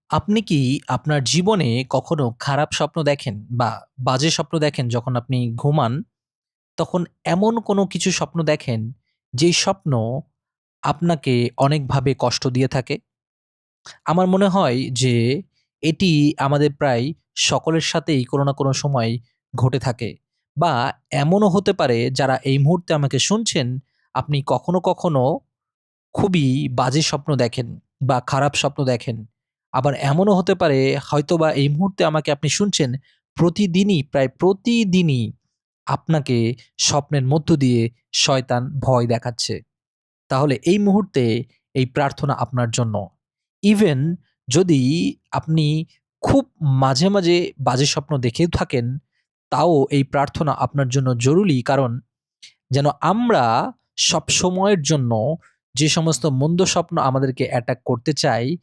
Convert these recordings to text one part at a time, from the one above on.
আপনি কি আপনার জীবনে কখনো খারাপ স্বপ্ন দেখেন বা বাজে স্বপ্ন দেখেন যখন আপনি ঘুমান? তখন এমন কোনো কিছু স্বপ্ন দেখেন যেই স্বপ্ন আপনাকে অনেকভাবে কষ্ট দিয়ে থাকে? আমার মনে হয় যে এটি আমাদের প্রায় সকলের সাথেই কোনো না কোনো সময় ঘটে থাকে। বা এমনও হতে পারে যারা এই মুহূর্তে আমাকে শুনছেন, আপনি কখনো, কখনো খুবই বাজে স্বপ্ন দেখেন বা খারাপ স্বপ্ন দেখেন। আবার এমনও হতে পারে হয়তোবা এই মুহূর্তে আমাকে আপনি শুনছেন, প্রতিদিনই, প্রায় প্রতিদিনই আপনাকে স্বপ্নের মধ্য দিয়ে শয়তান ভয় দেখাচ্ছে। তাহলে এই মুহূর্তে এই প্রার্থনা আপনার জন্য। ইভেন যদি আপনি খুব মাঝে, মাঝে বাজে স্বপ্ন দেখেও থাকেন, তাও এই প্রার্থনা আপনার জন্য জরুরি। কারণ যেন আমরা সবসময়ের জন্য যে সমস্ত মন্দ স্বপ্ন আমাদেরকে অ্যাটাক করতে চায়,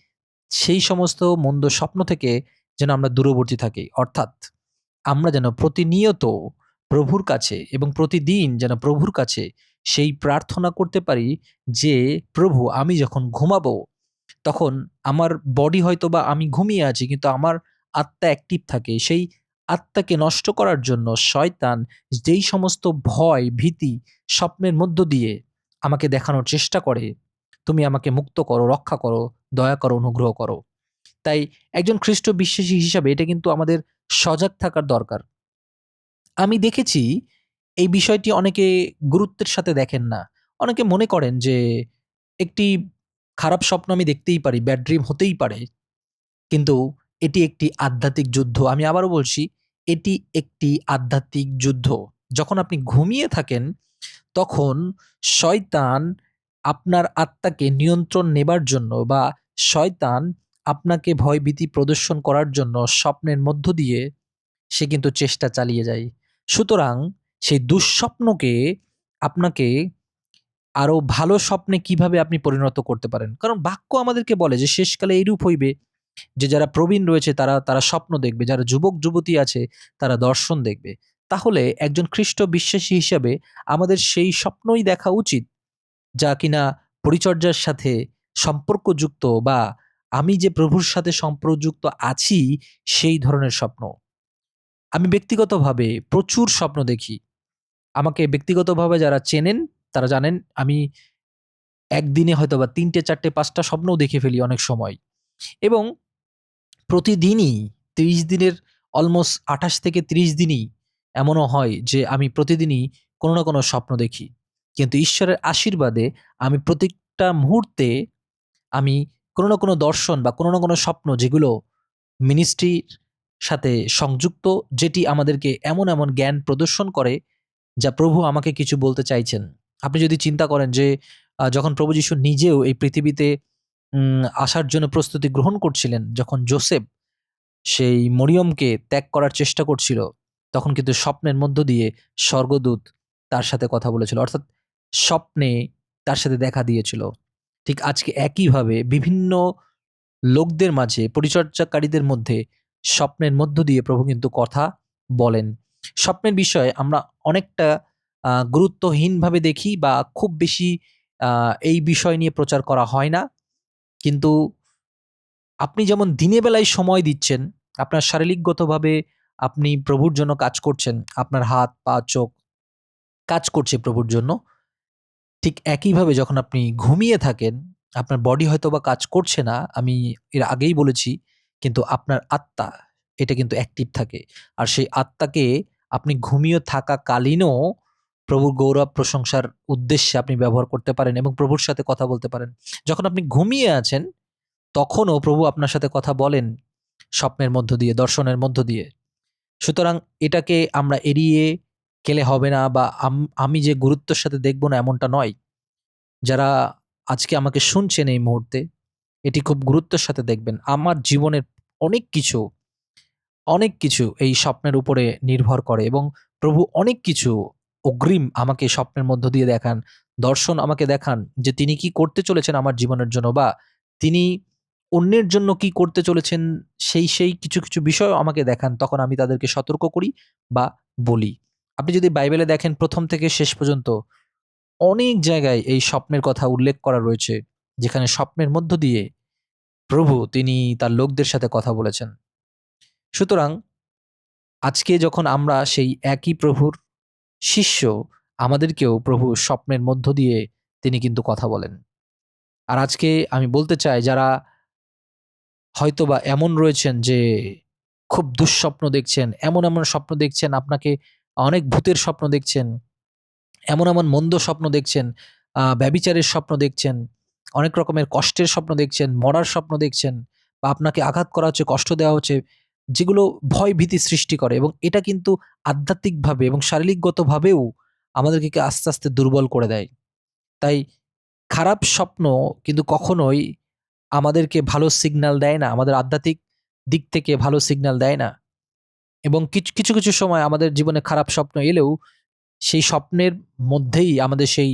সেই সমস্ত মন্দ স্বপ্ন থেকে যেন আমরা দূরবর্তী থাকি। অর্থাৎ আমরা যেন প্রতিনিয়ত প্রভুর কাছে এবং প্রতিদিন যেন প্রভুর কাছে সেই প্রার্থনা করতে পারি যে, "প্রভু, আমি যখন ঘুমাবো তখন আমার বডি হয়তোবা আমি ঘুমিয়ে আছি কিন্তু আমার আত্মা অ্যাক্টিভ থাকে। সেই আত্মাকে নষ্ট করার জন্য শয়তান যেই সমস্ত ভয়, ভীতি স্বপ্নের মধ্য দিয়ে আমাকে দেখানোর চেষ্টা করে, তুমি আমাকে মুক্ত করো, রক্ষা করো, দয়া করো, অনুগ্রহ করো।" তাই একজন খ্রিস্ট বিশ্বাসী হিসাবে এটা কিন্তু আমাদের সজাগ থাকার দরকার। আমি দেখেছি এই বিষয়টি অনেকে গুরুত্বের সাথে দেখেন না। অনেকে মনে করেন যে একটি খারাপ স্বপ্ন আমি দেখতেই পারি, ব্যাড ড্রিম হতেই পারে। কিন্তু এটি একটি আধ্যাত্মিক যুদ্ধ। আমি আবারও বলছি, এটি একটি আধ্যাত্মিক যুদ্ধ। যখন আপনি ঘুমিয়ে থাকেন, তখন শয়তান আপনার আত্মাকে নিয়ন্ত্রণ নেবার জন্য বা শয়তান আপনাকে ভয়ভীতি প্রদর্শন করার জন্য স্বপ্নের মধ্য দিয়ে সে কিন্তু চেষ্টা চালিয়ে যায়। সুতরাং সেই দুঃস্বপ্নকে আপনাকে আরো ভালো স্বপ্নে কিভাবে আপনি পরিণত করতে পারেন। কারণ বাক্য আমাদেরকে বলে যে শেষকালে এইরূপ হইবে যে যারা প্রবীণ রয়েছে তারা স্বপ্ন দেখবে, যারা যুবক-যুবতী আছে তারা দর্শন দেখবে। তাহলে একজন খ্রিস্ট বিশ্বাসী হিসাবে আমাদের সেই স্বপ্নই দেখা উচিত, যা কিনা পরিচর্যার সাথে সম্পর্কযুক্ত বা আমি যে প্রভুর সাথে সম্পর্কযুক্ত আছি সেই ধরনের স্বপ্ন। আমি ব্যক্তিগতভাবে প্রচুর স্বপ্ন দেখি। আমাকে ব্যক্তিগতভাবে যারা চেনেন তারা জানেন আমি একদিনে হয়তোবা ৩ টে ৪ টে ৫ টা স্বপ্নও দেখে ফেলি অনেক সময়। এবং প্রতিদিনই ৩০ দিনের অলমোস্ট ২৮ থেকে ৩০ দিনই এমনও হয় যে আমি প্রতিদিনই কোনো না কোনো স্বপ্ন দেখি। কিন্তু ঈশ্বরের আশীর্বাদে আমি প্রত্যেকটা মুহূর্তে আমি কোনো না কোনো দর্শন বা কোনো না কোনো স্বপ্ন যেগুলো মিনিস্ট্রির সাথে সংযুক্ত, যেটি আমাদেরকে এমন, এমন জ্ঞান প্রদর্শন করে যা প্রভু আমাকে কিছু বলতে চাইছেন। আপনি যদি চিন্তা করেন যে যখন প্রভু যীশু নিজেও এই পৃথিবীতে আসার জন্য প্রস্তুতি গ্রহণ করছিলেন, যখন যোসেফ সেই মরিয়মকে ত্যাগ করার চেষ্টা করছিল, তখন কিন্তু স্বপ্নের মধ্য দিয়ে স্বর্গদূত তার সাথে কথা বলেছিল। অর্থাৎ স্বপ্নে তার সাথে দেখা দিয়েছিল। ঠিক আজকে একইভাবে বিভিন্ন লোকদের মাঝে, পরিচর্যাকারীদের মধ্যে স্বপ্নের মধ্য দিয়ে প্রভু কিন্তু কথা বলেন। স্বপ্নের বিষয়ে আমরা অনেকটা গুরুত্বহীনভাবে দেখি বা খুব বেশি আ এই বিষয় নিয়ে প্রচার করা হয় না। কিন্তু আপনি যেমন দিনে বেলায় সময় দিচ্ছেন, আপনার শারীরিকগতভাবে আপনি প্রভুর জন্য কাজ করছেন। আপনার হাত, পা, চোখ কাজ করছে প্রভুর জন্য। ঠিক একইভাবে যখন আপনি ঘুমিয়ে থাকেন, আপনার বডি হয়তোবা কাজ করছে না, আমি এর আগেই বলেছি। কিন্তু আপনার আত্মা, এটা কিন্তু অ্যাক্টিভ থাকে। আর সেই আত্মাকে আপনি ঘুমিয়ে থাকাকালীনও প্রভুর গৌরব প্রশংসার উদ্দেশ্যে আপনি ব্যবহার করতে পারেন এবং প্রভুর সাথে কথা বলতে পারেন। যখন আপনি ঘুমিয়ে আছেন, তখনও প্রভু আপনার সাথে কথা বলেন স্বপ্নের মধ্য দিয়ে, দর্শনের মধ্য দিয়ে। সুতরাং এটাকে আমরা এড়িয়ে গেলে হবে না বা আমি যে গুরুত্বের সাথে দেখব না এমনটা নয়। যারা আজকে আমাকে শুনছেন এই মুহূর্তে, এটি খুব গুরুত্বের সাথে দেখবেন। আমার জীবনের অনেক কিছু, অনেক কিছু এই স্বপ্নের উপরে নির্ভর করে এবং প্রভু অনেক কিছু অগ্রিম আমাকে স্বপ্নের মধ্য দিয়ে দেখান। দর্শন আমাকে দেখান যে তিনি কি করতে চলেছেন আমার জীবনের জন্য বা তিনি অন্যের জন্য কি করতে চলেছেন, সেই কিছু, কিছু বিষয়ও আমাকে দেখান। তখন আমি তাদেরকে সতর্ক করি বা বলি। আপনি যদি বাইবেলে দেখেন ১ম থেকে শেষ পর্যন্ত অনেক জায়গায় এই স্বপ্নের কথা উল্লেখ করা রয়েছে, যেখানে স্বপ্নের মধ্য দিয়ে প্রভু তিনি তার লোকদের সাথে কথা বলেছেন। সুতরাং আজকে যখন আমরা সেই একই প্রভুর শিষ্য, আমাদেরকেও প্রভু স্বপ্নের মধ্য দিয়ে তিনি কিন্তু কথা বলেন। আর আজকে আমি বলতে চাই, যারা হয়তোবা এমন রয়েছেন যে খুব দুঃস্বপ্ন দেখছেন, এমন স্বপ্ন দেখছেন, আপনাকে অনেক ভূতের স্বপ্ন দেখছেন, এমন মন্দ স্বপ্ন দেখছেন, ব্যভিচারের স্বপ্ন দেখছেন, অনেক রকমের কষ্টের স্বপ্ন দেখছেন, মরার স্বপ্ন দেখছেন, বা আপনাকে আঘাত করা হচ্ছে, কষ্ট দেওয়া হচ্ছে, যেগুলো ভয় ভীতি সৃষ্টি করে, এবং এটা কিন্তু আধ্যাত্মিকভাবে এবং শারীরিকগতভাবেও আমাদেরকে আস্তে আস্তে দুর্বল করে দেয়। তাই খারাপ স্বপ্ন কিন্তু কখনোই আমাদেরকে ভালো সিগন্যাল দেয় না, আমাদের আধ্যাত্মিক দিক থেকে ভালো সিগন্যাল দেয় না। এবং কিছু সময় আমাদের জীবনে খারাপ স্বপ্ন এলেও সেই স্বপ্নের মধ্যেই আমাদের সেই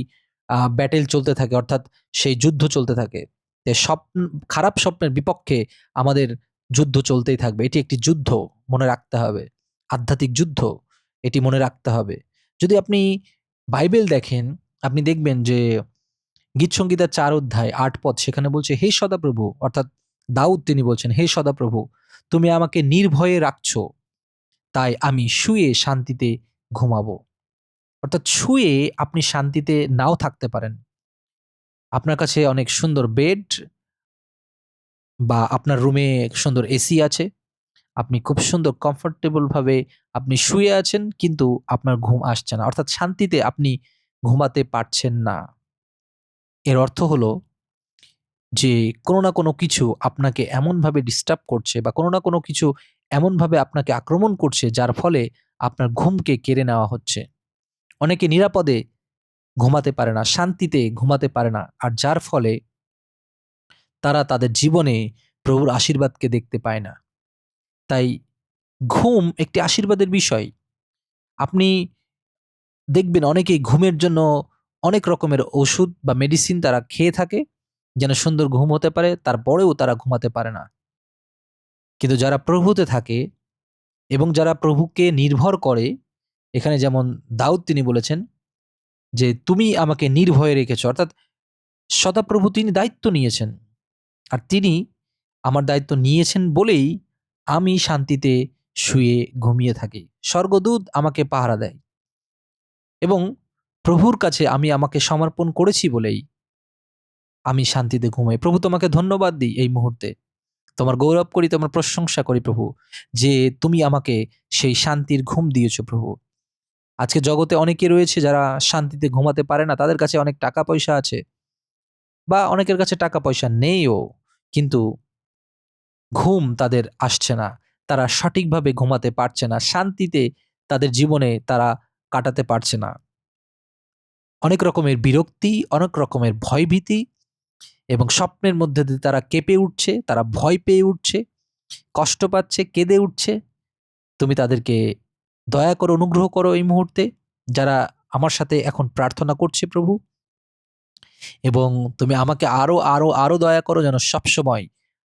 ব্যাটেল চলতে থাকে, অর্থাৎ সেই যুদ্ধ চলতে থাকে। খারাপ স্বপ্নের বিপক্ষে আমাদের যুদ্ধ চলতেই থাকবে। এটি একটি যুদ্ধ, মনে রাখতে হবে। আধ্যাত্মিক যুদ্ধ, এটি মনে রাখতে হবে। যদি আপনি বাইবেল দেখেন, আপনি দেখবেন যে গীতসংহিতা ৪ অধ্যায় ৮ পদ, সেখানে বলছে, হে সদাপ্রভু, অর্থাৎ দাউদ তিনি বলছেন, হে সদাপ্রভু, তুমি আমাকে নির্ভয়ে রাখছো, তাই আমি শুয়ে শান্তিতে ঘুমাবো। অর্থাৎ শুয়ে আপনি শান্তিতে নাও থাকতে পারেন। আপনার কাছে অনেক সুন্দর বেড, বা আপনার রুমে সুন্দর এসি আছে। আপনি খুব সুন্দর কমফোর্টেবল ভাবে আপনি শুয়ে আছেন, কিন্তু আপনার ঘুম আসছে না। অর্থাৎ শান্তিতে আপনি ঘুমাতে পারছেন না। এর অর্থ হলো যে কোনো না কোনো কিছু আপনাকে এমনভাবে ডিস্টার্ব করছে, বা কোনো না কোনো কিছু এমনভাবে আপনাকে আক্রমণ করছে, যার ফলে আপনার ঘুমকে কেড়ে নেওয়া হচ্ছে। অনেকে নিরাপদে ঘুমাতে পারে না, শান্তিতে ঘুমাতে পারে না। আর যার ফলে তারা তাদের জীবনে প্রভুর আশীর্বাদকে দেখতে পায় না। তাই ঘুম একটি আশীর্বাদের বিষয়। আপনি দেখবেন অনেকেই ঘুমের জন্য অনেক রকমের ওষুধ বা মেডিসিন তারা খেয়ে থাকে, যেন সুন্দর ঘুম হতে পারে, তারপরেও তারা ঘুমাতে পারে না। কিন্তু যারা প্রভুতে থাকে এবং যারা প্রভুকে নির্ভর করে, এখানে যেমন দাউদ তিনি বলেছেন যে, তুমি আমাকে নির্ভয়ে রেখেছ, অর্থাৎ সদাপ্রভু তিনি দায়িত্ব নিয়েছেন। আর তিনি আমার দায়িত্ব নিয়েছেন বলেই আমি শান্তিতে শুয়ে ঘুমিয়ে থাকি। স্বর্গদূত আমাকে পাহারা দেয়, এবং প্রভুর কাছে আমি আমাকে সমর্পণ করেছি বলেই আমি শান্তিতে ঘুমাই। প্রভু, তোমাকে ধন্যবাদ দিই এই মুহূর্তে। তোমার গৌরব করি, তোমার প্রশংসা করি প্রভু, যে তুমি আমাকে সেই শান্তির ঘুম দিয়েছো প্রভু। আজকে জগতে অনেকে রয়েছে যারা শান্তিতে ঘুমাতে পারে না। তাদের কাছে অনেক টাকা পয়সা আছে, বা অনেকের কাছে টাকা পয়সা নেইও, কিন্তু ঘুম তাদের আসছে না। তারা সঠিকভাবে ঘুমাতে পারছে না। শান্তিতে তাদের জীবনে তারা কাটাতে পারছে না। অনেক রকমের বিরক্তি, অনেক রকমের ভয়ভীতি, এবং স্বপ্নের মধ্যে দিয়ে তারা কেঁপে উঠছে, তারা ভয় পেয়ে উঠছে, কষ্ট পাচ্ছে, কেঁদে উঠছে। তুমি তাদেরকে দয়া করো, অনুগ্রহ করো এই মুহূর্তে, যারা আমার সাথে এখন প্রার্থনা করছে প্রভু। এবং তুমি আমাকে আরো দয়া করো, যেন সবসময়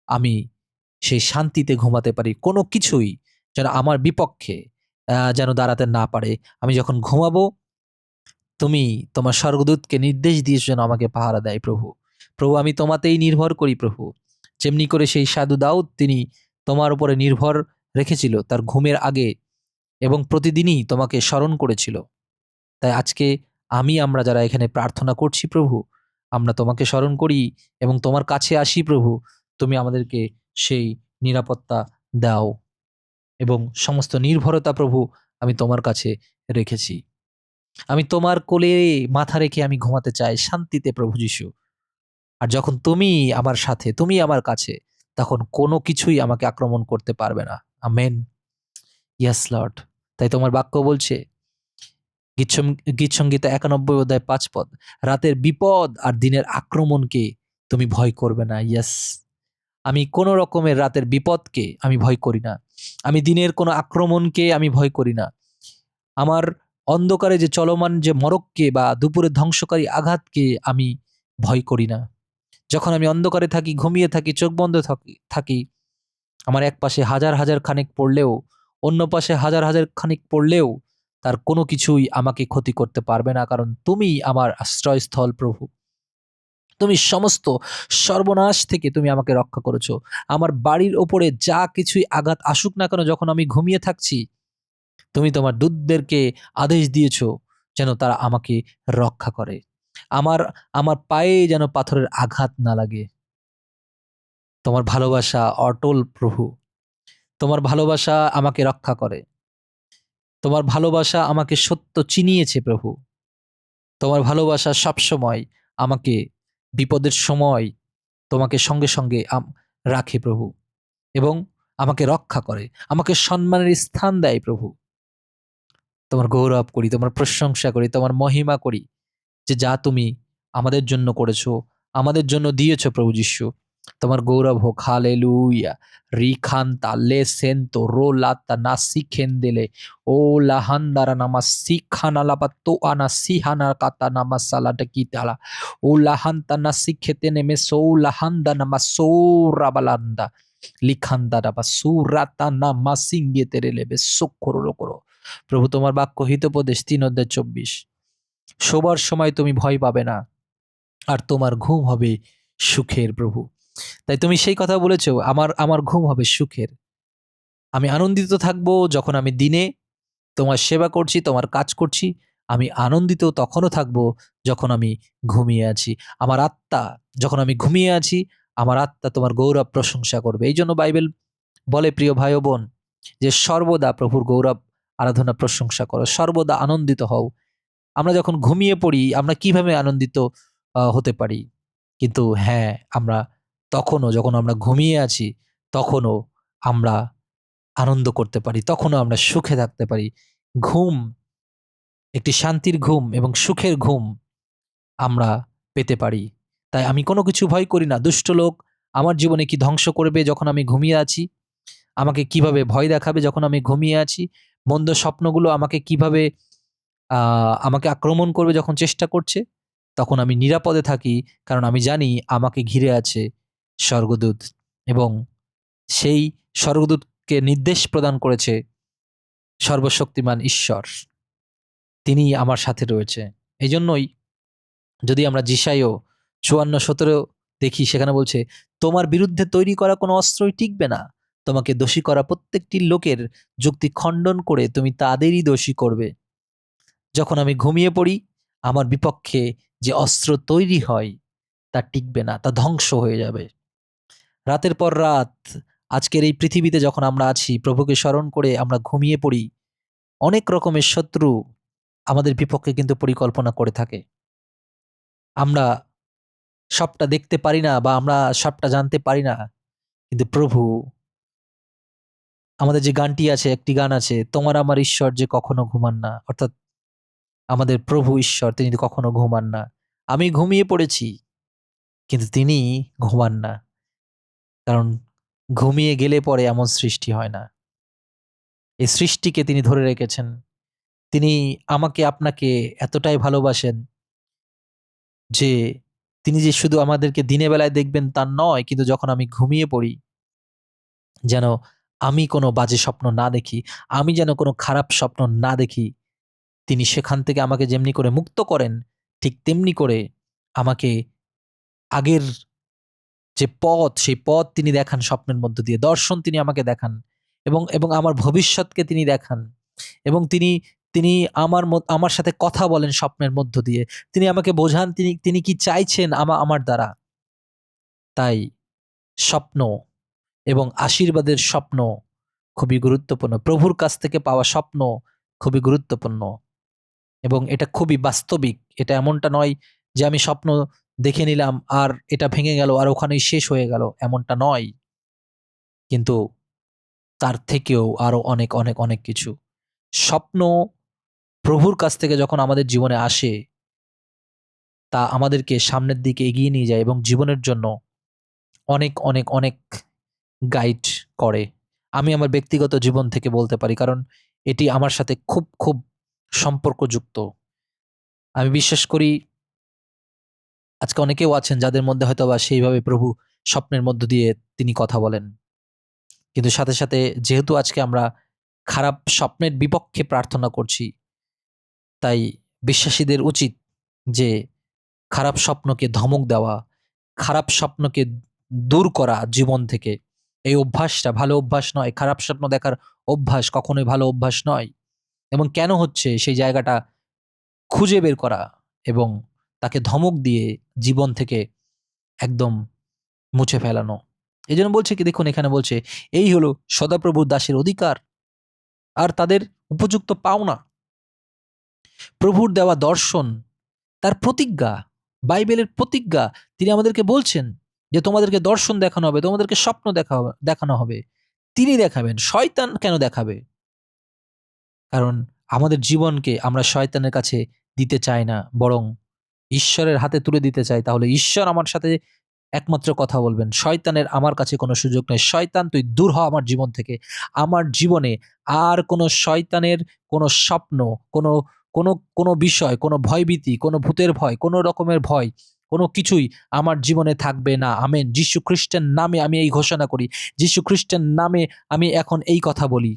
আমি সেই শান্তিতে ঘুমাতে পারি। কোনো কিছুই যেন আমার বিপক্ষে যেন দাঁড়াতে না পারে। আমি যখন ঘুমাবো, তুমি তোমার স্বর্গদূতকে নির্দেশ দিয়েছো যেন আমাকে পাহারা দেয় প্রভু। প্রভু, আমি তোমাতেই নির্ভর করি প্রভু। যেমনি করে সেই সাধু দাউদ তিনি তোমার উপরে নির্ভর রেখেছিল তার ঘুমের আগে, এবং প্রতিদিনই তোমাকে স্মরণ করেছিল। তাই আজকে আমরা যারা এখানে প্রার্থনা করছি প্রভু, আমরা তোমাকে স্মরণ করি এবং তোমার কাছে আসি প্রভু। তুমি আমাদেরকে সেই নিরাপত্তা দাও, এবং সমস্ত নির্ভরতা প্রভু আমি তোমার কাছে রেখেছি। আমি তোমার কোলে মাথা রেখে আমি ঘুমাতে চাই শান্তিতে প্রভু যিশু। আর যখন তুমি আমার সাথে, তুমি আমার কাছে, তখন কোনো কিছুই আমাকে আক্রমণ করতে পারবে না। আমেন। Yes Lord. তাই তোমার বাক্য বলছে, গীতসংহিতা ৯১ অধ্যায় ৫ পদ, রাতের বিপদ আর দিনের আক্রমণকে তুমি ভয় করবে না। ইয়েস, আমি কোনো রকমের রাতের বিপদকে আমি ভয় করি না। আমি দিনের কোনো আক্রমণকে আমি ভয় করি না। আমার অন্ধকারে যে চলমান যে মড়ককে বা দুপুরের ধ্বংসকারী আঘাতকে আমি ভয় করি না। যখন আমি অন্ধকারে থাকি, ঘুমিয়ে থাকি, চোখ বন্ধ থাকি, আমার এক পাশে হাজার খানেক পড়লেও, অন্য পাশে হাজার খানেক পড়লেও তার কোনো কিছুই আমাকে ক্ষতি করতে পারবে না, কারণ তুমি আমার আশ্রয়স্থল প্রভু। তুমি সমস্ত সর্বনাশ থেকে তুমি আমাকে রক্ষা করেছো। আমার বাড়ির ওপরে যা কিছুই আঘাত আসুক না কেন, যখন আমি ঘুমিয়ে থাকছি, তুমি তোমার দূতদেরকে আদেশ দিয়েছো যেন তারা আমাকে রক্ষা করে। আমার আমার পায়ে যেন পাথরের আঘাত না লাগে। তোমার ভালোবাসা অটল প্রভু। তোমার ভালোবাসা আমাকে রক্ষা করে। তোমার ভালোবাসা আমাকে সত্য চিনিয়েছে প্রভু। তোমার ভালোবাসা সবসময় আমাকে বিপদের সময় তোমাকে সঙ্গে সঙ্গে রাখে প্রভু, এবং আমাকে রক্ষা করে, আমাকে সম্মানের স্থান দেয় প্রভু। তোমার গৌরব করি, তোমার প্রশংসা করি, তোমার মহিমা করি, যে যা তুমি আমাদের জন্য করেছো, আমাদের জন্য দিয়েছো প্রভু যিশু। তোমার গৌরব হোক। হালেলুয়া। রিখান্তা লে সেন্তো রো লাতা না সিখেন্দেলে ও লাহান্দারা নামা সিখানা লাপাতো আনা সিহানা কাতা নামা সালাটা কিতালা ও লাহান্তা না শিখেতে নেমে সৌ লাহান্দা নামা সৌ রাবালান্দা লিখান্দা রাবা সুরাতা নামা সিঙ্গে তেরে লেবে সক্ষরো করো। প্রভু, তোমার বাক্য হিতোপদেশ 3:24, শোবার সময় তুমি ভয় পাবে না, আর তোমার ঘুম হবে সুখের প্রভু। তাই তুমি সেই কথা বলেছো, আমার আমার ঘুম হবে সুখের। আমি আনন্দিত থাকবো যখন আমি দিনে তোমার সেবা করছি, তোমার কাজ করছি। আমি আনন্দিত তখনও থাকবো যখন আমি ঘুমিয়ে আছি। আমার আত্মা, যখন আমি ঘুমিয়ে আছি, আমার আত্মা তোমার গৌরব প্রশংসা করবে। এই জন্য বাইবেল বলে, প্রিয় ভাই ও বোন, যে সর্বদা প্রভুর গৌরব আরাধনা প্রশংসা করো, সর্বদা আনন্দিত হও। আমরা যখন ঘুমিয়ে পড়ি, আমরা কিভাবে আনন্দিত হতে পারি? কিন্তু হ্যাঁ, আমরা তখনও, যখন আমরা ঘুমিয়ে আছি, তখনও আমরা আনন্দ করতে পারি, তখনও আমরা সুখে থাকতে পারি। ঘুম একটি শান্তির ঘুম এবং সুখের ঘুম আমরা পেতে পারি। তাই আমি কোনো কিছু ভয় করি না। দুষ্ট লোক আমার জীবনে কি ধ্বংস করবে যখন আমি ঘুমিয়ে আছি? আমাকে কিভাবে ভয় দেখাবে যখন আমি ঘুমিয়ে আছি? মন্দ স্বপ্নগুলো আমাকে কিভাবে আমাকে আক্রমণ করবে যখন চেষ্টা করছে? তখন আমি নিরাপদে থাকি, কারণ আমি জানি আমাকে ঘিরে আছে স্বর্গদূত, এবং সেই স্বর্গদূতকে নির্দেশ প্রদান করেছে সর্বশক্তিমান ঈশ্বর। তিনি আমার সাথে রয়েছে। এই জন্যই যদি আমরা যিশাইও 54:17 দেখি, সেখানে বলছে, তোমার বিরুদ্ধে তৈরি করা কোনো অস্ত্রই টিকবে না। তোমাকে দোষী করা প্রত্যেকটি লোকের যুক্তি খণ্ডন করে তুমি তাদেরই দোষী করবে। যখন আমি ঘুমিয়ে পড়ি, আমার বিপক্ষে যে অস্ত্র তৈরি হয় তা টিকবে না, তা ধ্বংস হয়ে যাবে। রাতের পর রাত আজকের এই পৃথিবীতে যখন আমরা আছি, প্রভুকে স্মরণ করে আমরা ঘুমিয়ে পড়ি, অনেক রকমের শত্রু আমাদের বিপক্ষে কিন্তু পরিকল্পনা করে থাকে। আমরা সবটা দেখতে পারি না, বা আমরা সবটা জানতে পারি না। কিন্তু প্রভু, আমাদের যে গানটি আছে, একটি গান আছে, তোমার আমার ঈশ্বর যে কখনো ঘুমান না, অর্থাৎ আমাদের প্রভু ঈশ্বর, তিনি কখনো ঘুমান না। আমি ঘুমিয়ে পড়েছি, কিন্তু তিনি ঘুমান না, কারণ ঘুমিয়ে গেলে পরে এমন সৃষ্টি হয় না। এই সৃষ্টিকে তিনি ধরে রেখেছেন। তিনি আমাকে আপনাকে এতটাই ভালোবাসেন যে তিনি যে শুধু আমাদেরকে দিনের বেলায় দেখবেন তা নয়, কিন্তু যখন আমি ঘুমিয়ে পড়ি, যেন আমি কোনো বাজে স্বপ্ন না দেখি, আমি যেন কোনো খারাপ স্বপ্ন না দেখি। তিনি সেখান থেকে আমাকে যেমনি করে মুক্ত করেন, ঠিক তেমনি করে আমাকে আগের যে পথ, সেই পথ তিনি দেখান স্বপ্নের মধ্য দিয়ে। দর্শন তিনি আমাকে দেখান, এবং আমার ভবিষ্যৎকে তিনি দেখান, এবং তিনি তিনি আমার সাথে কথা বলেন স্বপ্নের মধ্য দিয়ে। তিনি আমাকে বোঝান তিনি কি চাইছেন আমার দ্বারা। তাই স্বপ্ন এবং আশীর্বাদের স্বপ্ন খুবই গুরুত্বপূর্ণ। প্রভুর কাছ থেকে পাওয়া স্বপ্ন খুবই গুরুত্বপূর্ণ, এবং এটা খুবই বাস্তবিক। এটা এমনটা নয় যে আমি স্বপ্ন দেখে নিলাম আর এটা ভেঙে গেল আর ওখানেই শেষ হয়ে গেল, এমনটা নয়। কিন্তু তার থেকেও আরো অনেক অনেক অনেক কিছু স্বপ্ন প্রভুর কাছ থেকে যখন আমাদের জীবনে আসে, তা আমাদেরকে সামনের দিকে এগিয়ে নিয়ে যায় এবং জীবনের জন্য অনেক অনেক অনেক গাইড করে। আমি আমার ব্যক্তিগত জীবন থেকে বলতে পারি, কারণ এটি আমার সাথে খুব খুব সম্পর্কযুক্ত। আমি বিশ্বাস করি আজকে অনেকেও আছেন যাদের মধ্যে হয়তোবা সেইভাবে প্রভু স্বপ্নের মধ্য দিয়ে তিনি কথা বলেন। কিন্তু সাথে সাথে যেহেতু আজকে আমরা খারাপ স্বপ্নের বিপক্ষে প্রার্থনা করছি, তাই বিশ্বাসীদের উচিত যে খারাপ স্বপ্নকে ধমক দেওয়া, খারাপ স্বপ্নকে দূর করা জীবন থেকে। এই অভ্যাসটা ভালো অভ্যাস নয়। খারাপ স্বপ্ন দেখার অভ্যাস কখনোই ভালো অভ্যাস নয়। এবং কেন হচ্ছে সেই জায়গাটা খুঁজে বের করা এবং তাকে ধমক দিয়ে জীবন থেকে একদম মুছে ফেলানো। এজন্য বলছে কি, দেখুন এখানে বলছে, এই হলো সদাপ্রভুর দাসের অধিকার আর তাদের উপযুক্ত পাওনা। প্রভুর দেওয়া দর্শন, তার প্রতিজ্ঞা, বাইবেলের প্রতিজ্ঞা। তিনি আমাদেরকে বলছেন যে তোমাদেরকে দর্শন দেখানো হবে, তোমাদেরকে স্বপ্ন দেখানো হবে। তিনি দেখাবেন, শয়তান কেন দেখাবে? কারণ আমাদের জীবনকে আমরা শয়তানের কাছে দিতে চাই না, বরং ঈশ্বরের হাতে তুলে দিতে চাই। তাহলে ঈশ্বর আমার সাথে একমাত্র কথা বলবেন। শয়তানের আমার কাছে কোনো সুযোগ নেই। শয়তান, তুই দূর হ আমার জীবন থেকে। আমার জীবনে আর কোনো শয়তানের কোনো স্বপ্ন, কোনো কোনো কোনো বিষয়, কোনো ভয়ভীতি, কোনো ভূতের ভয়, কোনো রকমের ভয়, কোনো কিছুই আমার জীবনে থাকবে না। আমেন। যীশু খ্রিস্টের নামে আমি এই ঘোষণা করি। যীশু খ্রিস্টের নামে আমি এখন এই কথা বলি।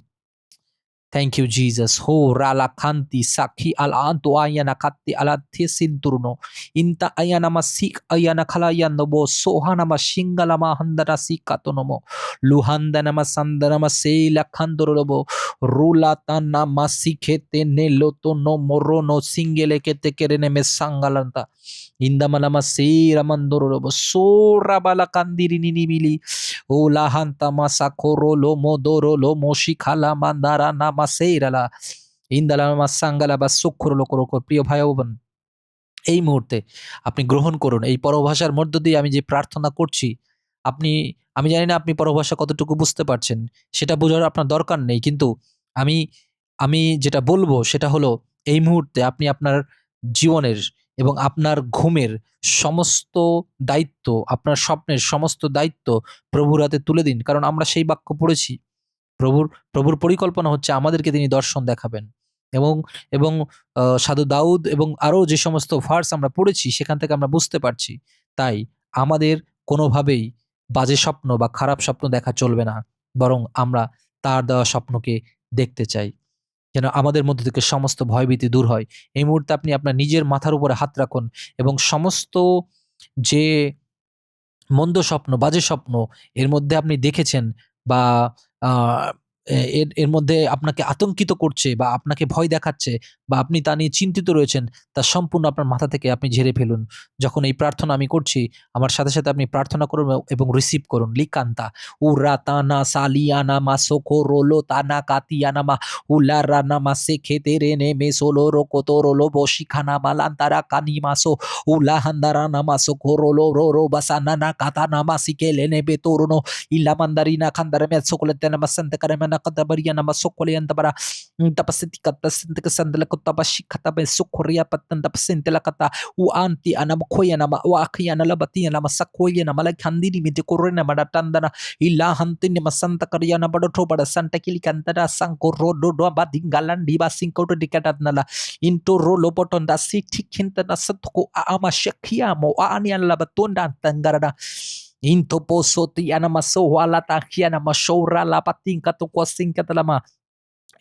Thank you, Jesus. Ho rala kanti saki al anto ayana katti ala tisinturno. Inta ayana masik ayana kalayan nobo sohana mashingala mahandara sikatonomo. Luhandana masandana masela kandorobo. Rula tana masikete neloto no morono singele kete kerene mesangalanta. Indamala masira mandorobo. Sora bala kandiri ninibili. O lahanta masakoro lo modoro lo moshikala mandara namaseirala ইন্দালা মাসাঙ্গালা বা সুক্ষর লোকরোক। প্রিয় ভাই ও বোন, এই মুহূর্তে আপনি গ্রহণ করুন এই পরভাষার মধ্য দিয়ে আমি যে প্রার্থনা করছি। আপনি, আমি জানি না আপনি পরভাষা কতটুকু বুঝতে পারছেন, সেটা বোঝার আপনার দরকার নেই। কিন্তু আমি আমি যেটা বলবো সেটা হলো, এই মুহূর্তে আপনি আপনার জীবনের এবং আপনার ঘুমের সমস্ত দায়িত্ব, আপনার স্বপ্নের সমস্ত দায়িত্ব প্রভুর হাতে তুলে দিন। কারণ আমরা সেই বাক্য পড়েছি। প্রভুর প্রভুর পরিকল্পনা হচ্ছে আমাদেরকে তিনি দর্শন দেখাবেন। এবং এবং সাধু দাউদ এবং আরো যে সমস্ত ভার্স আমরা পড়েছি সেখান থেকে আমরা বুঝতে পারছি। তাই আমাদের কোনোভাবেই বাজে স্বপ্ন বা খারাপ স্বপ্ন দেখা চলবে না। বরং আমরা তার দেওয়া স্বপ্নকে দেখতে চাই। যেন আমাদের মধ্যে থেকে সমস্ত ভয়ভীতি দূর হয়। এই মুহূর্তে আপনি আপনার নিজের মাথার উপরে হাত রাখুন এবং সমস্ত যে মন্দ স্বপ্ন, বাজে স্বপ্ন এর মধ্যে আপনি দেখেছেন বা আ এর এর মধ্যে আপনাকে আতঙ্কিত করছে বা আপনাকে ভয় দেখাচ্ছে বা আপনি তা নিয়ে চিন্তিত রয়েছেন, তা সম্পূর্ণ আপনার মাথা থেকে আপনি ঝেড়ে ফেলুন। যখন এই প্রার্থনা আমি করছি, আমার সাথে, সাথে আপনি প্রার্থনা করুন এবং রিসিভ করুন। লিকান্তা উরা তানা সালিয়ানা মাসোকো রোলো তানা কাতিয়ানা মা উলারানা মাসে খেতে রেনে মেসোলো রোকোতো রোলো বশিখানা মালান্তারা কানি মাসো উলাহান্দারা নামাসো কোরোলো রোরো বাসানা কাতানা মাসিকে লেনে বেতরুনো ilamandarina kandarame sokolentena masante karemana kadabariana masokolenta bara tapasiti katasinte kasandela kotabashi katabe sokoria patanda pasentela kata u anti anamkoya nama wa akiyana labatia nama sakoya nama lakhandini mite korena madatandana illa hantini masanta kariyana badoto bada santa kili kantara sanko rodo do badingalandi basinko dikatadnala into rolo potonda siti kintana satko ama shekia mo anian labatonda tangarada into poso ti anamaso wala takiana mashora la patinka to kwasinka talama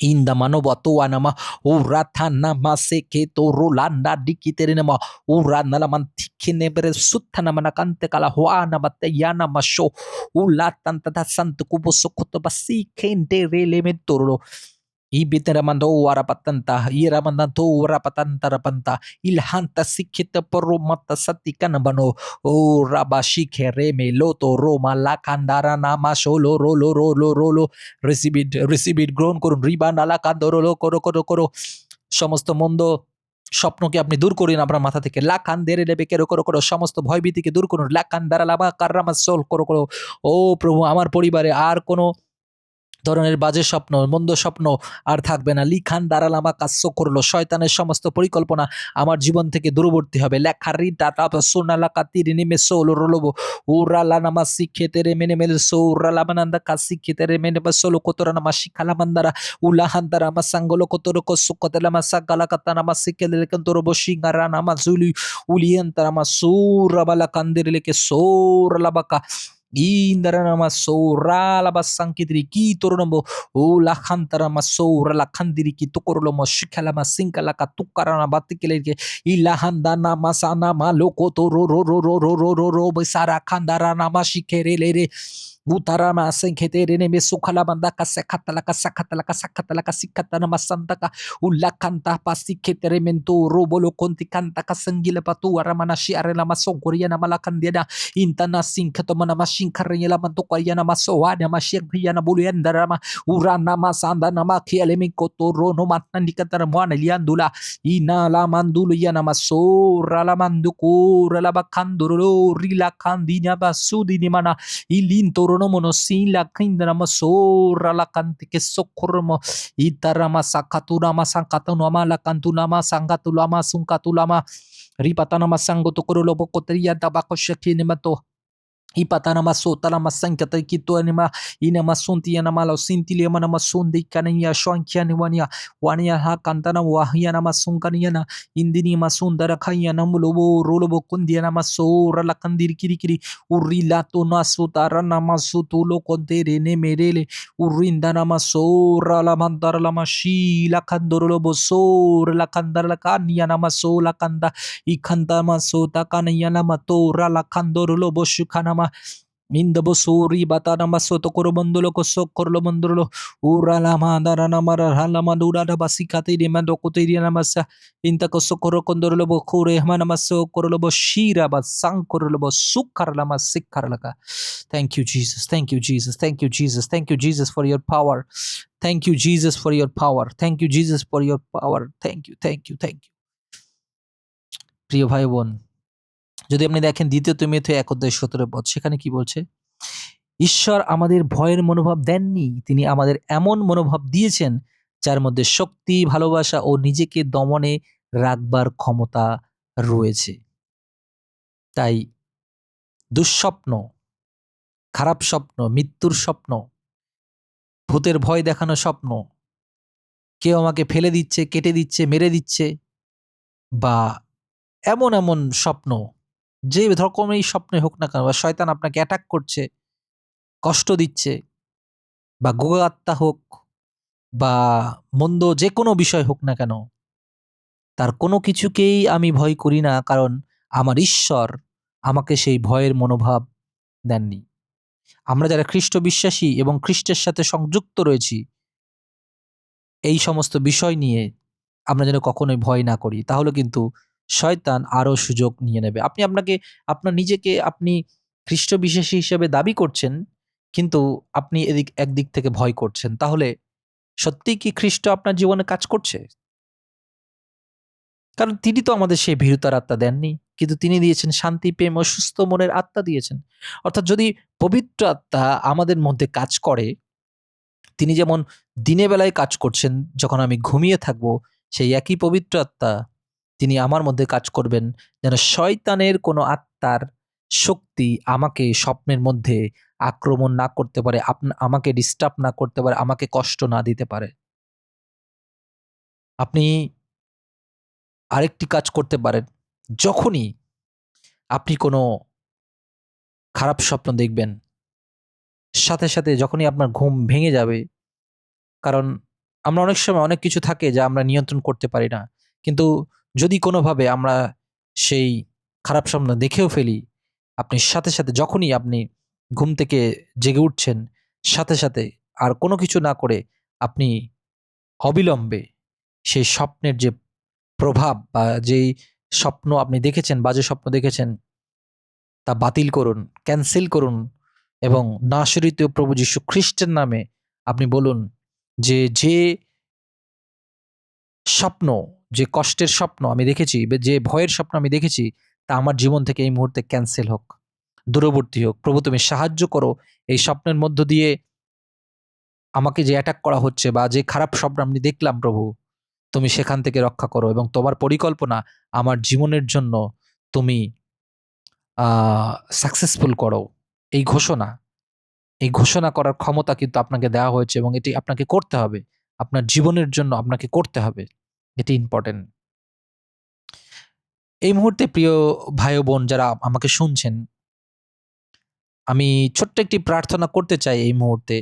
inda manobato anama urata namase ke to rolanda dikiterinama urana la mantikine bere sutana manakante kala hoana batayana masho ulatanta santo kuboso kotobasi kende rele metoro Ibiteramando warapatanta, iramandanto warapatanta rapanta, ilhanta sikita poromata satikanabano, o rabashike reme loto roma la kandara nama sholo rolo rolo rolo, receive it গ্রহণ করুন। রিবান আলা কান্দরো করো করো করো, সমস্ত মন্দ স্বপ্নকে আপনি দূর করুন আপনার মাথা থেকে। লাকান দেরে লেবে কেরো করো করো, সমস্ত ভয়ভীতিকে দূর করুন। লাকান দ্বারা লাবা কার্রামা সোল করো করো। ও প্রভু, আমার পরিবারে আর কোনো ধরনের বাজে স্বপ্ন, মন্দ স্বপ্ন আর থাকবে না। লিখান দাঁড়াল আমা কাস্য করলো, শয়তানের সমস্ত পরিকল্পনা আমার জীবন থেকে দূরবর্তী হবে। লেখারি ডাটা সোনালা কাতির নেমে সোল রোলবো উরালা নামা শিখেতে রে মেনে মেলে সো উরালা মানান্দা কাশি খেতে রে মেনে বা সোলো কোতরা নামা শিখালা মান্দারা উলাহান্দারা আমা সাঙ্গলো কোতর কোসুকতেলা মা সাগালা কাতানা মা শিখেলে কন্তর বসিঙ্গারা নামা জুলি উলিয়ান্তারা মা সুরাবালা কান্দির লেকে সোরালা বাকা Indarama sora la basankidri ki toronombo o la khantara sora la khandiri ki tokorolomo shikala masinka la katukara batikele ilahanda na masana maloko toro ro ro ro ro ro ro ro besara khandara na mashikere lere Utarama senkete ne mesukala banda kasekatala kasakatala kasakatala kasikatana masantaka ulakanta pasikete remento robolo konti kanta kasangila patu aramana shi arela masongkoria na malakandiana intana sinkato mana mashinkarenya la mantokaria na masoada mashikria na buluyanda rama urana masanda na makiele mikoto rono matandikatara mwana liandula ina la mandulu yana masora la mandukura la bakanduro rila kandinya basudi ni mana ilintoro no monosin la kindra masora la kantike sokormo itarama sakatura masankatuna mala kantuna masangatula masunkatulama ripatana masango tokoro lobo koteria tabako shakini mato Ipatana masotala masankata kito anima ina masunti yana malo sintili mana masundi kananya shwankiani wania ha kantana wahiana masunkani yana indini masundara kayana mulobo rolobo kundiana masora la kandiri kirikiri urila to nasutara namasutulo kontere ne merele urindana masora la mandara la mashi la kandoro bosor la kandara la kanya namasola kanda ikanda masota kanayana matora la kandoro boshukanama Mindabo suri batana masoto koromondolo koso koromondolo ura la mandara namara hala mandura da basikate de mando koteria namasa inta koso korokondolo bokure manamaso korolobo shira basang korolobo sukar lama sikar laka. Thank you, Jesus. Thank you, Jesus. Thank you, Jesus. Thank you, Jesus, for your power. Thank you, Jesus, for your power. Thank you, Jesus, for your power. Thank you, thank you, thank you. প্রিয় ভাই বোন, যদি আপনি দেখেন ২ তিমোথেও ১:১৭ পদ, সেখানে কি বলছে? ঈশ্বর আমাদের ভয়ের মনোভাব দেননি, তিনি আমাদের এমন মনোভাব দিয়েছেন যার মধ্যে শক্তি, ভালোবাসা ও নিজেকে দমনে রাখবার ক্ষমতা রয়েছে। তাই দুঃস্বপ্ন, খারাপ স্বপ্ন, মৃত্যুর স্বপ্ন, ভূতের ভয় দেখানো স্বপ্ন, কেউ আমাকে ফেলে দিচ্ছে, কেটে দিচ্ছে, মেরে দিচ্ছে বা এমন স্বপ্ন, যে রকমেরই স্বপ্নই হোক না কেন, বা শয়তান আপনাকে অ্যাটাক করছে, কষ্ট দিচ্ছে বা গোগাত্তা হোক বা মন্দ যেকোনো বিষয় হোক না কেন, তার কোনো কিছুকেই আমি ভয় করি না, কারণ আমার ঈশ্বর আমাকে সেই ভয়ের মনোভাব দেননি। আমরা যারা খ্রিস্ট বিশ্বাসী এবং খ্রিস্টের সাথে সংযুক্ত রয়েছি, এই সমস্ত বিষয় নিয়ে আমরা যেন কখনোই ভয় না করি, তাহলে কিন্তু শয়তান আরো সুযোগ নিয়ে নেবে। আপনি আপনার নিজেকে আপনি খ্রিস্ট বিশ্বাসী হিসেবে দাবি করছেন, কিন্তু আপনি একদিক থেকে ভয় করছেন। তাহলে সত্যিই কি খ্রিস্ট আপনার জীবনে কাজ করছে? কারণ তিনি তো আমাদের সেই ভীরুতার আত্মা দেননি, কিন্তু তিনি দিয়েছেন শান্তি, প্রেম ও সুস্থ মনের আত্মা দিয়েছেন। অর্থাৎ যদি পবিত্র আত্মা আমাদের মধ্যে কাজ করে, তিনি যেমন দিনের বেলায় কাজ করছেন যখন আমি ঘুমিয়ে থাকবো, সেই একই পবিত্র আত্মা তিনি আমার মধ্যে কাজ করবেন, যেন শয়তানের কোনো আত্মার শক্তি আমাকে স্বপ্নের মধ্যে আক্রমণ না করতে পারে, আমাকে ডিস্টার্ব না করতে পারে, আমাকে কষ্ট না দিতে পারে। আপনি আরেকটি কাজ করতে পারেন, যখনই আপনি কোনো খারাপ স্বপ্ন দেখবেন, সাথে যখনই আপনার ঘুম ভেঙে যাবে, কারণ আমরা অনেক সময় অনেক কিছু থাকে যা আমরা নিয়ন্ত্রণ করতে পারি না। কিন্তু যদি কোনোভাবে আমরা সেই খারাপ স্বপ্ন দেখেও ফেলি, আপনি সাথে যখনই আপনি ঘুম থেকে জেগে উঠছেন, সাথে আর কোনো কিছু না করে আপনি অবিলম্বে সেই স্বপ্নের যে প্রভাব বা যেই স্বপ্ন আপনি দেখেছেন, বাজে স্বপ্ন দেখেছেন, তা বাতিল করুন, ক্যানসেল করুন এবং নাসরিত প্রভু যীশু খ্রিস্টের নামে আপনি বলুন যে স্বপ্ন, যে কষ্টের স্বপ্ন আমি দেখেছি, যে ভয়ের স্বপ্ন আমি দেখেছি, তা আমার জীবন থেকে এই মুহূর্তে ক্যানসেল হোক, দূরবর্তী হোক। প্রভু তুমি সাহায্য করো, এই স্বপ্নের মধ্য দিয়ে আমাকে যে অ্যাটাক করা হচ্ছে বা যে খারাপ স্বপ্ন আমি দেখলাম, প্রভু তুমি সেখান থেকে রক্ষা করো এবং তোমার পরিকল্পনা আমার জীবনের জন্য তুমি সাকসেসফুল করো। এই ঘোষণা করার ক্ষমতা কিন্তু আপনাকে দেওয়া হয়েছে এবং এটি আপনাকে করতে হবে। আপনার জীবনের জন্য আপনাকে করতে হবে। এটি ইম্পর্টেন্ট। এই মুহূর্তে প্রিয় ভাই ও বোন যারা আমাকে শুনছেন, আমি ছোট্ট একটি প্রার্থনা করতে চাই এই মুহূর্তে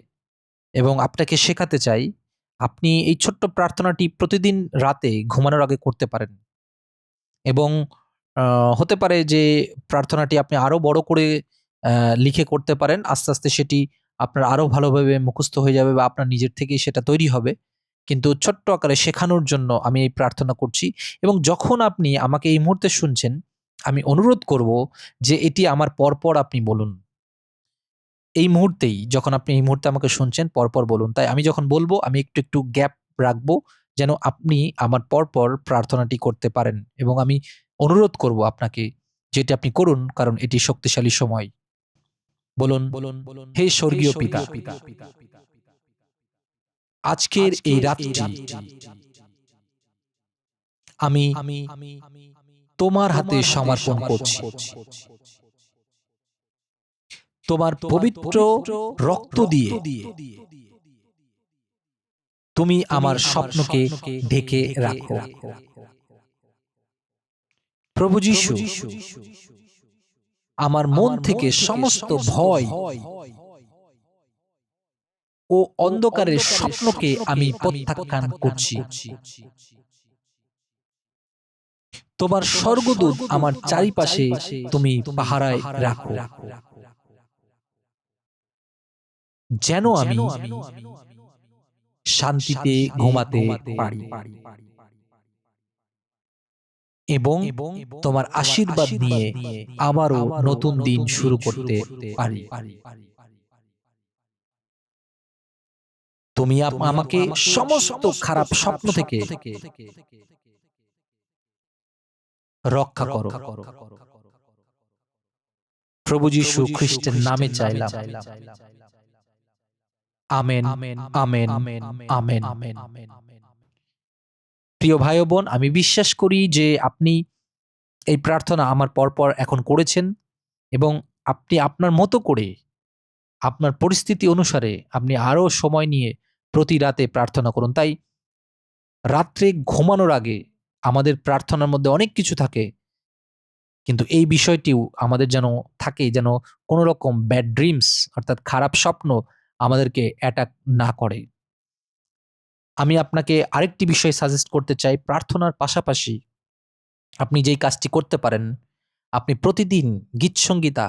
এবং আপনাকে শেখাতে চাই আপনি এই ছোট্ট প্রার্থনাটি প্রতিদিন রাতে ঘুমানোর আগে করতে পারেন এবং হতে পারে যে প্রার্থনাটি আপনি আরো বড় করে লিখে করতে পারেন। আস্তে, আস্তে সেটি আপনার আরো ভালোভাবে মুখস্থ হয়ে যাবে বা আপনার নিজের থেকেই সেটা তৈরি হবে। কিন্তু ছোট্ট আকারে শেখানোর জন্য আমি এই প্রার্থনা করছি এবং যখন আপনি আমাকে এই মুহূর্তে শুনছেন, আমি অনুরোধ করব যে এটি আমার পরপর আপনি বলুন। এই মুহূর্তেই যখন আপনি এই মুহূর্তে আমাকে শুনছেন পরপর বলুন। তাই আমি যখন বলবো আমি একটু, একটু গ্যাপ রাখবো যেন আপনি আমার পরপর প্রার্থনাটি করতে পারেন এবং আমি অনুরোধ করব আপনাকে যে এটি আপনি করুন কারণ এটি শক্তিশালী সময়। বলুন, হে স্বর্গীয় পিতা, আজকের এই রাতটি আমি তোমার হাতে সমর্পণ করছি। তোমার পবিত্র রক্ত দিয়ে তুমি আমার স্বপ্নকে ঢেকে রাখো। প্রভু যীশু, আমার মন থেকে সমস্ত ভয় ও অন্ধকারের স্বপ্নকে আমি প্রত্যাখ্যান করছি। তোমার স্বর্গদূত আমার চারিপাশে তুমি পাহারায় রাখো, যেন আমি শান্তিতে ঘুমাতে পারি এবং তোমার আশীর্বাদ নিয়ে আবারও নতুন দিন শুরু করতে পারি। তুমি আমাকে সমস্ত খারাপ স্বপ্ন থেকে রক্ষা করো। প্রভু যীশু খ্রিস্টের নামে চাইলাম। Amen, amen, amen. প্রিয় ভাই ও বোন, আমি বিশ্বাস করি যে আপনি এই প্রার্থনা আমার পরপর এখন করেছেন এবং আপনি আপনার মতো করে আপনার পরিস্থিতি অনুসারে আপনি আরো সময় নিয়ে প্রতি রাতে প্রার্থনা করুন। তাই রাত্রে ঘুমানোর আগে আমাদের প্রার্থনার মধ্যে অনেক কিছু থাকে, কিন্তু এই বিষয়টিও আমাদের যেন থাকে, যেন কোনো রকম ব্যাড ড্রিমস অর্থাৎ খারাপ স্বপ্ন আমাদেরকে অ্যাটাক না করে। আমি আপনাকে আরেকটি বিষয় সাজেস্ট করতে চাই। প্রার্থনার পাশাপাশি আপনি যেই কাজটি করতে পারেন, আপনি প্রতিদিন গীতসংগীতা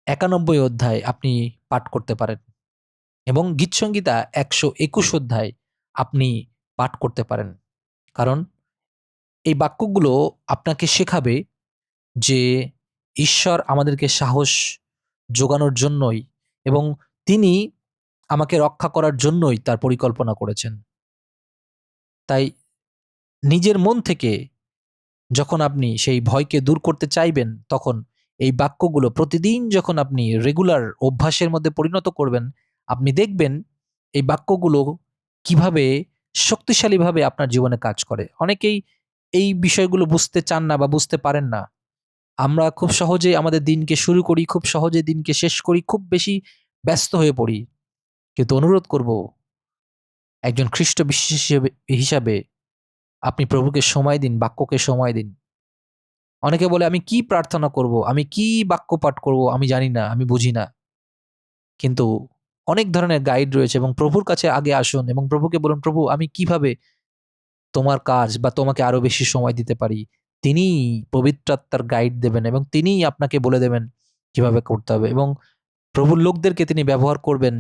৯১ অধ্যায় আপনি পাঠ করতে পারেন এবং গীতসংগীতা ১২১ অধ্যায় আপনি পাঠ করতে পারেন। কারণ এই বাক্যগুলো আপনাকে শেখাবে যে ঈশ্বর আমাদেরকে সাহস জোগানোর জন্যই এবং তিনি আমাকে রক্ষা করার জন্যই তার পরিকল্পনা করেছেন। তাই নিজের মন থেকে যখন আপনি সেই ভয়কে দূর করতে চাইবেন, তখন এই বাক্যগুলো প্রতিদিন যখন আপনি রেগুলার অভ্যাসের মধ্যে পরিণত করবেন, আপনি দেখবেন এই বাক্যগুলো কিভাবে শক্তিশালীভাবে আপনার জীবনে কাজ করে। অনেকেই এই বিষয়গুলো বুঝতে চান না বা বুঝতে পারেন না। আমরা খুব সহজে আমাদের দিনকে শুরু করি, খুব সহজে দিনকে শেষ করি, খুব বেশি ব্যস্ত হয়ে পড়ি। কিন্তু অনুরোধ করব, একজন খ্রিস্ট বিশ্বাসী হিসাবে আপনি প্রভুকে সময় দিন, বাক্যকে সময় দিন। অনেকে বলে আমি কি প্রার্থনা করব, আমি কি বাক্য পাঠ করব, আমি জানি না, আমি বুঝি না। কিন্তু অনেক ধরনের গাইড রয়েছে এবং প্রভুর কাছে আগে আসুন এবং প্রভুকে বলুন, প্রভু আমি কিভাবে তোমার কাজ বা তোমাকে আরো বেশি সময় দিতে পারি। তিনিই পবিত্র আত্মার গাইড দেবেন এবং তিনিই আপনাকে বলে দেবেন কিভাবে করতে হবে এবং প্রভুর লোকদেরকে তিনি ব্যবহার করবেন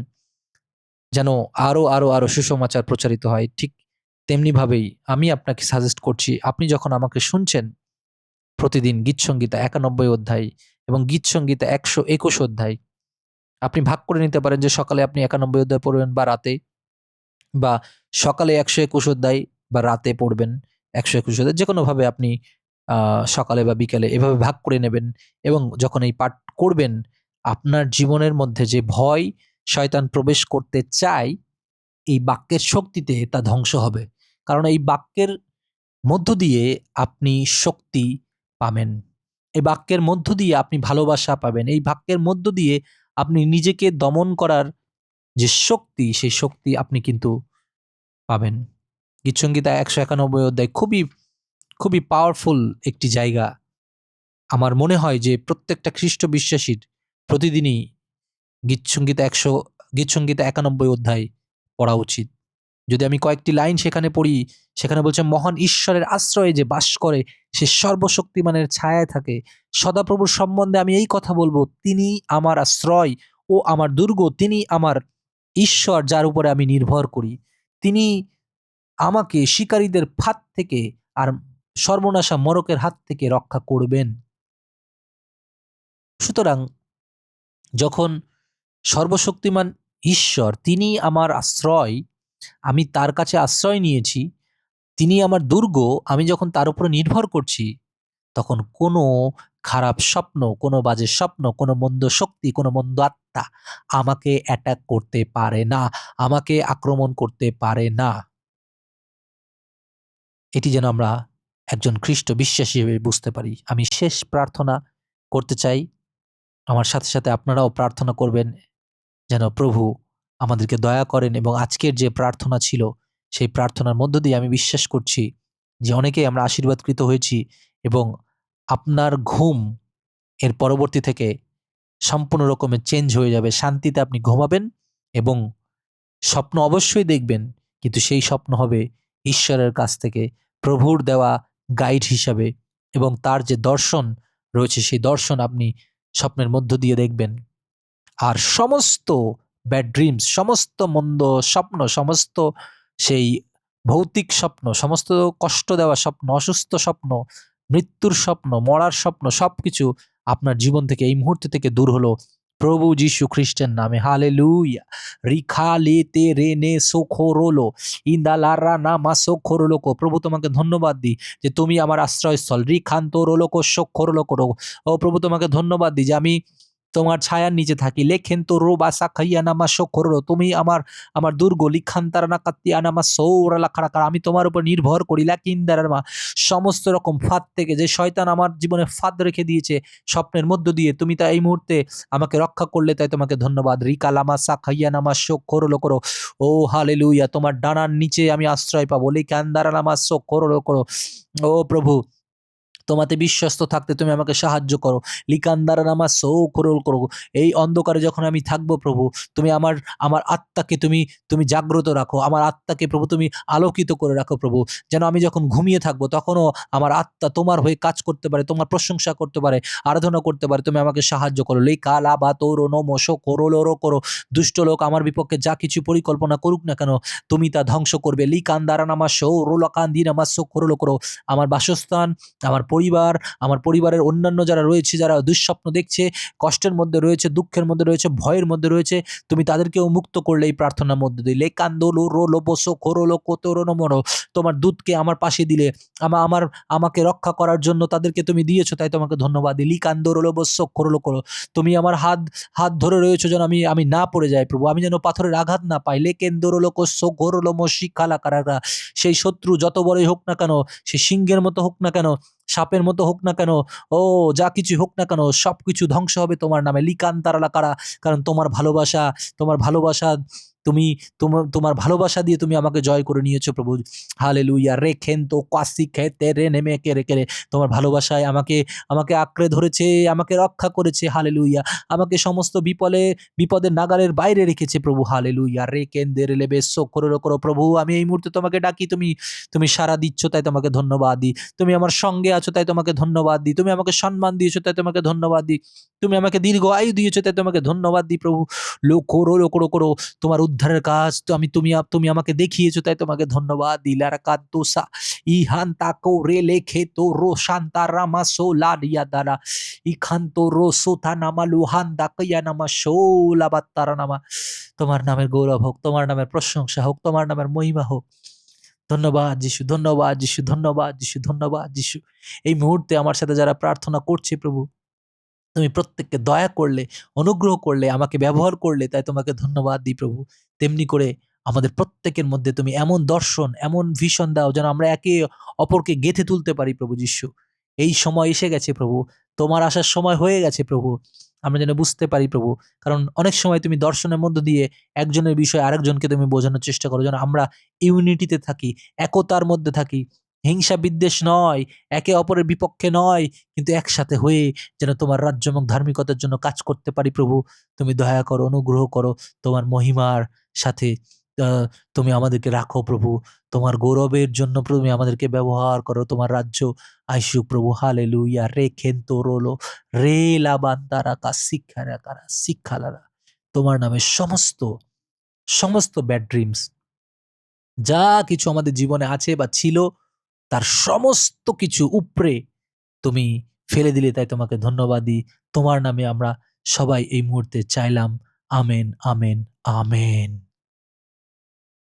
যেন আরো, আরো, আরো সুসমাচার প্রচারিত হয়। ঠিক তেমনিভাবেই আমি আপনাকে সাজেস্ট করছি, আপনি যখন আমাকে শুনছেন প্রতিদিন গীতসংগীতা ৯১ অধ্যায় এবং গীতসংগীতা ১২১ অধ্যায় আপনি ভাগ করে নিতে পারেন যে সকালে আপনি ৯১ অধ্যায় পড়বেন বা রাতে, বা সকালে ১২১ অধ্যায় বা রাতে পড়বেন ১২১ অধ্যায়। যেকোনোভাবে আপনি সকালে বা বিকালে এভাবে ভাগ করে নেবেন এবং যখন এই পাঠ করবেন, আপনার জীবনের মধ্যে যে ভয় শয়তান প্রবেশ করতে চায়, এই বাক্যের শক্তিতে তা ধ্বংস হবে। কারণ এই বাক্যের মধ্য দিয়ে আপনি শক্তি পাবেন। এই বাক্যের মধ্য দিয়ে আপনি ভালোবাসা পাবেন। এই বাক্যের মধ্য দিয়ে আপনি নিজেকে দমন করার যে শক্তি, সেই শক্তি আপনি কিন্তু পাবেন। গীতসংগীতা ১৯১ অধ্যায় খুবই, খুবই পাওয়ারফুল একটি জায়গা। আমার মনে হয় যে প্রত্যেকটা খ্রিস্ট বিশ্বাসীর প্রতিদিনই গীতসংগীতা 91 অধ্যায় পড়া উচিত। যদি আমি কয়েকটি লাইন সেখানে পড়ি, সেখানে বলছে, মহান ঈশ্বরের আশ্রয়ে যে বাস করে সে সর্বশক্তিমানের ছায়ায় থাকে। সদাপ্রভুর সম্বন্ধে আমি এই কথা বলবো, তিনি আমার আশ্রয় ও আমার দুর্গ, তিনি আমার ঈশ্বর যার উপরে আমি নির্ভর করি। তিনি আমাকে শিকারীদের ফাঁদ থেকে আর সর্বনাশা মরকের হাত থেকে রক্ষা করবেন। সুতরাং যখন সর্বশক্তিমান ঈশ্বর তিনি আমার আশ্রয়, আমি তার কাছে আশ্রয় নিয়েছি, তিনি আমার দুর্গ, আমি যখন তার উপরে নির্ভর করছি, তখন কোনো খারাপ স্বপ্ন, কোনো বাজে স্বপ্ন, কোনো মন্দ শক্তি, কোনো মন্দ আত্মা আমাকে অ্যাটাক করতে পারে না, আমাকে আক্রমণ করতে পারে না। এটি যেন আমরা একজন খ্রিস্ট বিশ্বাসী হিসেবে বুঝতে পারি। আমি শেষ প্রার্থনা করতে চাই। আমার সাথে সাথে আপনারাও প্রার্থনা করবেন যেন প্রভু আমাদেরকে দয়া করেন, এবং আজকের যে প্রার্থনা ছিল সেই প্রার্থনার মধ্য দিয়ে আমি বিশ্বাস করছি যে অনেকেই আমরা আশীর্বাদকৃত হয়েছি, এবং আপনার ঘুম এর পরবর্তী থেকে সম্পূর্ণ রকমের চেঞ্জ হয়ে যাবে। শান্তিতে আপনি ঘুমাবেন এবং স্বপ্ন অবশ্যই দেখবেন, কিন্তু সেই স্বপ্ন হবে ঈশ্বরের কাছ থেকে প্রভুর দেওয়া গাইড হিসাবে, এবং তার যে দর্শন রয়েছে সেই দর্শন আপনি স্বপ্নের মধ্য দিয়ে দেখবেন। আর সমস্ত ব্যাড ড্রিমস, সমস্ত মন্দ স্বপ্ন, সমস্ত সেই ভৌতিক স্বপ্ন, সমস্ত কষ্ট দেওয়া স্বপ্ন, অসুস্থ স্বপ্ন, মৃত্যুর স্বপ্ন, মরার স্বপ্ন, সবকিছু আপনার জীবন থেকে এই মুহূর্তে থেকে দূর হলো প্রভু যীশু খ্রিস্টের নামে। হালেলুয়া। রিখা লেতে রেনে সোখোরোলো ইন্দালারা নামা সোখোরোলোকো। প্রভু তোমাকে ধন্যবাদ দিই যে তুমি আমার আশ্রয়স্থল। রিখান্ত রোলোকো সোখোরোলোকো। ও প্রভু তোমাকে ধন্যবাদ দিই যে আমি তোমার ছায়ার নিচে থাকি। লেখেন তো রো বাসা খাইয়া নামা সোখোরোলো। তুমি আমার আমার দুর্গ। লিখান্তারানা কাত্তিয়া নামা সৌরালা খাড়াকার। আমি তোমার উপর নির্ভর করি। লাকিন্দারামা। সমস্ত রকম ফাঁদ থেকে যে শয়তান আমার জীবনে ফাঁদ রেখে দিয়েছে স্বপ্নের মধ্য দিয়ে, তুমি তা এই মুহূর্তে আমাকে রক্ষা করলে, তাই তোমাকে ধন্যবাদ। রিকা লামা সা খাইয়া নামা শোক করলো করো। ও হালেলুইয়া। তোমার ডানার নিচে আমি আশ্রয় পাবো। লিখান্দারা নামা শোক করলো করো। ও প্রভু, তোমাতে বিশ্বস্ত থাকতে তুমি আমাকে সাহায্য করো। লিকান্দারা নামা সৌ করল করো। এই অন্ধকারে যখন আমি থাকবো প্রভু, তুমি আমার আমার আত্মাকে তুমি তুমি জাগ্রত রাখো। আমার আত্মাকে প্রভু তুমি আলোকিত করে রাখো প্রভু, যেন আমি যখন ঘুমিয়ে থাকবো তখনও আমার আত্মা তোমার হয়ে কাজ করতে পারে, তোমার প্রশংসা করতে পারে, আরাধনা করতে পারে। তুমি আমাকে সাহায্য করো। লিকালা বা তোরো নমশো করো করো। দুষ্ট লোক আমার বিপক্ষে যা কিছু পরিকল্পনা করুক না কেন, তুমি তা ধ্বংস করবে। লিকান্দারা নামা সৌ রোলাকান্দি নামা সো করলো করো। আমার বাসস্থান, আমার পরিবার, আমার পরিবারের অন্যান্য যারা রয়েছে, যারা দুঃস্বপ্ন দেখছে, কষ্টের মধ্যে রয়েছে, দুঃখের মধ্যে রয়েছে, ভয়ের মধ্যে রয়েছে, তুমি তাদেরকেও মুক্ত করলে এই প্রার্থনার মধ্যে দিয়ে। লেকান্দোলো রোলো বসো খোরোলো কোতরোনো মরো। তোমার দূতকে আমার পাশে দিলে, আমার আমাকে রক্ষা করার জন্য তাদেরকে তুমি দিয়েছো, তাই তোমাকে ধন্যবাদ দিই। লিকান্দোরোলো বসো খোরোলো করো। তুমি আমার হাত হাত ধরে রয়েছো যেন আমি আমি না পড়ে যাই প্রভু, আমি যেন পাথরের আঘাত না পাই। লেকেন্দোরোলো কোসো ঘোরোলো মশিকালা কারাগা। সেই শত্রু যত বড়ই হোক না কেন, সে সিংহের মতো হোক না কেন, সাপের মতো হোক না কেন, ও যা কিছু হোক না কেন, সবকিছু ধ্বংস হবে তোমার নামে। লিকান্তারালা কারা। কারণ তোমার ভালোবাসা, তোমার ভালোবাসা, তুমি তোমার ভালোবাসা দিয়ে তুমি আমাকে জয় করে নিয়েছো প্রভু। হালেলুইয়া। রেখেন তো কাসি খেতে রে নেমে কেড়ে কেড়ে। তোমার ভালোবাসায় আমাকে আমাকে আঁকড়ে ধরেছে, আমাকে রক্ষা করেছে। হালেলুইয়া। আমাকে সমস্ত বিপদের নাগালের বাইরে রেখেছে প্রভু। হালেলুইয়া। রেখেন দে রে লেবে শোক করো প্রভু। আমি এই মুহূর্তে তোমাকে ডাকি, তুমি তুমি সাড়া দিচ্ছ, তাই তোমাকে ধন্যবাদ দিই। তুমি আমার সঙ্গে আছো, তাই তোমাকে ধন্যবাদ দিই। তুমি আমাকে সম্মান দিয়েছো, তাই তোমাকে ধন্যবাদ দিই। তুমি আমাকে দীর্ঘ আয়ু দিয়েছো, তাই তোমাকে ধন্যবাদ দিই প্রভু। লোকরো করো। তোমার উদ্ধারের কাজ তো তুমি আমাকে দেখিয়েছো, তাই তোমাকে ধন্যবাদ দিই। লারাকাদোসা ইহান তাকো রে লেখে তো রো শান্তা রামা সো লাডিয়া দ্বারা ইখান্ত রো সোথা নামা লুহান দাকিয়া নামা সো লাবাত্তারা নামা। তোমার নামের গৌরব হোক, তোমার নামের প্রশংসা হোক, তোমার নামের মহিমা হোক। ধন্যবাদ যিশু, ধন্যবাদ যিশু, ধন্যবাদ যিশু, ধন্যবাদ যিশু। এই মুহূর্তে আমার সাথে যারা প্রার্থনা করছে প্রভু, তুমি প্রত্যেককে দয়া করলে, অনুগ্রহ করলে, আমাকে ব্যবহার করলে, তাই তোমাকে ধন্যবাদ দিই প্রভু। তেমনি করে আমাদের প্রত্যেকের মধ্যে তুমি এমন দর্শন, এমন ভিশন দাও যেন আমরা একে অপরকে গেঁথে তুলতে পারি প্রভু যিশু। এই সময় এসে গেছে প্রভু, তোমার আসার সময় হয়ে গেছে প্রভু। আমরা যেন বুঝতে পারি প্রভু, কারণ অনেক সময় তুমি দর্শনের মধ্য দিয়ে একজনের বিষয় আরেকজনকে তুমি বোঝানোর চেষ্টা করো, যেন আমরা ইউনিটিতে থাকি, একতার মধ্যে থাকি, হিংসা বিদ্বেষ নয়, একে অপরের বিপক্ষে নয়, কিন্তু একসাথে হয়ে যেন তোমার রাজ্য এবং ধার্মিকতার জন্য কাজ করতে পারি। প্রভু, তুমি দয়া করো, অনুগ্রহ করো, তোমার মহিমার সাথে তুমি আমাদেরকে রাখো প্রভু। তোমার গৌরবের জন্য তুমি আমাদেরকে ব্যবহার করো। তোমার রাজ্য আইসুক প্রভু। হালেলুইয়া। রে খেento রোলো রে লাবান্তারা কা শিক্ষারা কারা শিক্ষালারা। তোমার নামে সমস্ত সমস্ত ব্যাড ড্রিমস যা কিছু আমাদের জীবনে আছে বা ছিল, তার সমস্ত কিছু উপরে তুমি ফেলে দিলে, তাই তোমাকে ধন্যবাদ দিই। তোমার নামে আমরা সবাই এই মুহূর্তে চাইলাম। Amen, amen, amen.